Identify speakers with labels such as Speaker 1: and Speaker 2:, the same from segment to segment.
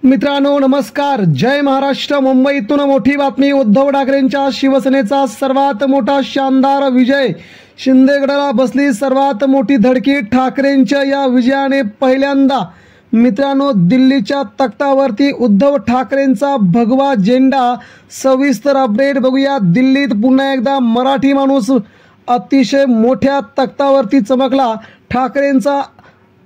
Speaker 1: मित्रांनो नमस्कार, जय महाराष्ट्र। मुंबईतून मोठी बातमी। उद्धव ठाकरेंच्या शिवसेनेचा सर्वात मोठा शानदार विजय। शिंदेगडाला बसली सर्वात मोठी धडकी। ठाकरेंच्या या विजयाने पहिल्यांदा मित्रांनो दिल्लीच्या तख्तावरती उद्धव ठाकरेंचा भगवा झेंडा। सविस्तर अपडेट बघूया। दिल्लीत पुन्हा एकदा मराठी माणूस अतिशय मोठ्या तख्तावरती चमकला। ठाकरेंचा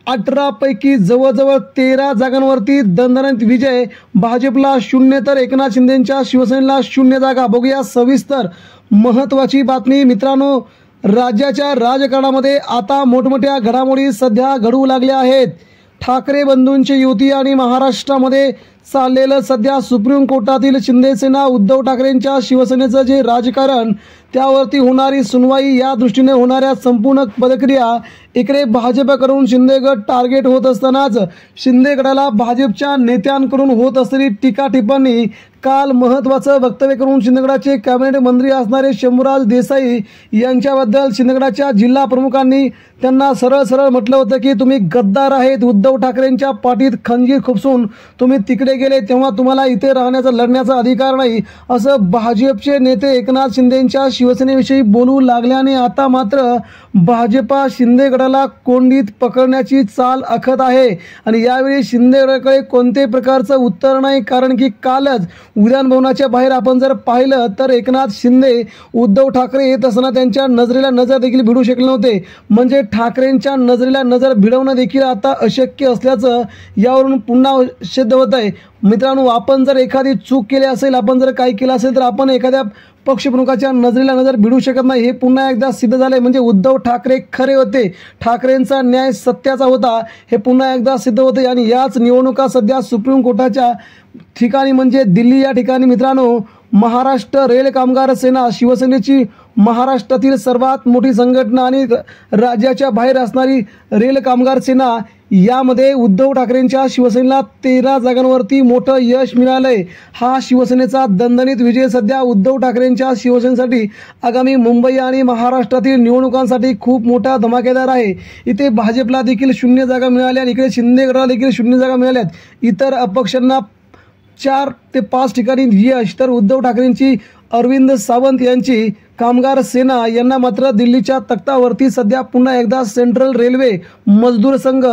Speaker 1: 18 पैकी जवळजवळ 13 जागांवरती दणदणीत विजय। भाजपला 0 तर एकनाथ शिंदेंच्या शिवसेनेला 0 जागा। बघूया सविस्तर महत्त्वाची बातमी। मित्रांनो राज्याच्या राजकारणामध्ये आता मोठमोठ्या घडामोडी सध्या घडू लागल्या आहेत। ठाकरे बंधूंची युती आणि महाराष्ट्रामध्ये चाललेलं सध्या सुप्रीम कोर्टातील शिंदेसेना उद्धव ठाकरेंच्या शिवसेनेचं जे राजकारण त्यावरती होणारी सुनवाई, या दृष्टीने होणाऱ्या संपूर्ण पदक्रिया, इकडे भाजपकडून शिंदेगड टार्गेट होत असतानाच शिंदेगडाला भाजपच्या नेत्यांकडून होत असलेली टीका टिप्पणी। काल महत्त्वाचं वक्तव्य करून शिंदेगडाचे कॅबिनेट मंत्री असणारे शंभूराज देसाई यांच्याबद्दल शिंदेगडाच्या जिल्हा प्रमुखांनी त्यांना सरळ सरळ म्हटलं होतं की तुम्ही गद्दार आहेत। उद्धव ठाकरेंच्या पाठीत खंजीर खुपसून तुम्ही तिकडे गेले तेव्हा तुम्हाला इथे राहण्याचा लढण्याचा अधिकार नाही, असं भाजपचे नेते एकनाथ शिंदेंच्या शिवसेनेविषयी बोलू लागल्याने आता मात्र भाजपा शिंदेगडाला कोंडीत पकडण्याची चाल आखत आहे। आणि यावेळी शिंदेगडाकडे कोणत्याही प्रकारचं उत्तर नाही, कारण की कालच उद्यान भवनाच्या बाहेर आपण जर पाहिलं तर एकनाथ शिंदे उद्धव ठाकरे येत असताना त्यांच्या नजरेला नजर देखील भिडू शकले नव्हते। म्हणजे ठाकरेंच्या नजरेला नजर भिडवणं देखील आता अशक्य असल्याचं यावरून पुन्हा सिद्ध होत आहे। मित्रांनो आपण जर एखादी चूक केली असेल, आपण जर काही केलं असेल तर आपण एखाद्या पक्षप्रमुखाच्या नजरेला नजर भिडू शकत नाही, हे पुन्हा एकदा सिद्ध झाले। म्हणजे उद्धव ठाकरे खरे होते, ठाकरेंचा न्याय सत्याचा होता, हे पुन्हा एकदा सिद्ध होते। आणि याच निवडणुका सध्या सुप्रीम कोर्टाच्या ठिकाणी म्हणजे दिल्ली या ठिकाणी मित्रांनो महाराष्ट्र रेल कामगार सेना शिवसेनेची महाराष्ट्रातील सर्वात मोठी संघटना आणि राज्याच्या बाहेर असणारी रेल कामगार सेना, यामध्ये उद्धव ठाकरेंच्या शिवसेनेला 13 जागांवरती मोठं यश मिळालंय। हा शिवसेनेचा दणदणीत विजय सध्या उद्धव ठाकरेंच्या शिवसेनेसाठी आगामी मुंबई आणि महाराष्ट्रातील निवडणुकांसाठी खूप मोठा धमाकेदार आहे। इथे भाजपला देखील 0 जागा मिळाल्या आणि इकडे शिंदेगडाला देखील 0 जागा मिळाल्यात। इतर अपक्षांना 4 ते 5 ठिकाणी यश, तर उद्धव ठाकरेंची अरविंद सावंत यांची कामगार सेना यांना मात्र दिल्लीच्या तख्तावरती सध्या पुन्हा एकदा सेंट्रल रेल्वे मजदूर संघ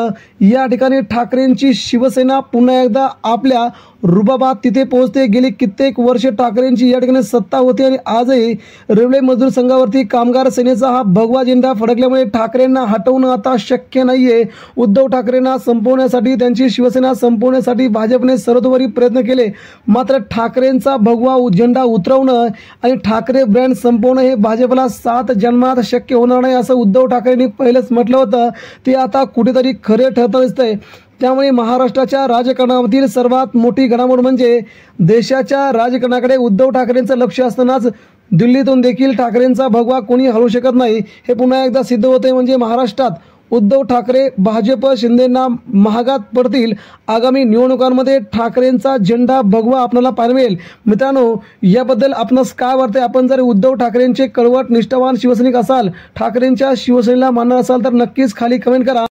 Speaker 1: या ठिकाणी ठाकरेंची शिवसेना पुन्हा एकदा आपल्या रुबाबात तिथे पोहोचते। गेली कित्येक वर्ष ठाकरेंची या ठिकाणी सत्ता होती आणि आजही रेल्वे मजदूर संघावरती कामगार सेनेचा हा भगवा झेंडा फडकल्यामुळे ठाकरेंना हटवणं आता शक्य नाहीये। उद्धव ठाकरेंना संपवण्यासाठी, त्यांची शिवसेना संपवण्यासाठी भाजपने सर्वतोपरी प्रयत्न केले, मात्र ठाकरेंचा भगवा झेंडा उतरवणं आणि ठाकरे ब्रँड संपवणं हे भाजपला 7 जन्मात शक्य होणार नाही, असं उद्धव ठाकरेंनी पहिलेच म्हटलं होतं। ते आता कुठेतरी खरे ठरत दिसतंय। त्यामुळे महाराष्ट्राच्या राजकारणामधील सर्वात मोठी घडामोड म्हणजे देशाच्या राजकारणाकडे उद्धव ठाकरेंचं लक्ष असतानाच दिल्लीतून देखील ठाकरेंचा भगवा कोणी हलवू शकत नाही, हे पुन्हा एकदा सिद्ध होते। म्हणजे महाराष्ट्रात उद्धव ठाकरे भाजप शिंदेंना महागात पडतील। आगामी निवडणुकांमध्ये ठाकरेंचा झेंडा भगवा आपल्याला पाहायला मिळेल। मित्रांनो याबद्दल आपणास काय वाटते? आपण जर उद्धव ठाकरेंचे कळवट निष्ठावान शिवसैनिक असाल, ठाकरेंच्या शिवसेनेला मानणार असाल तर नक्कीच खाली कमेंट करा।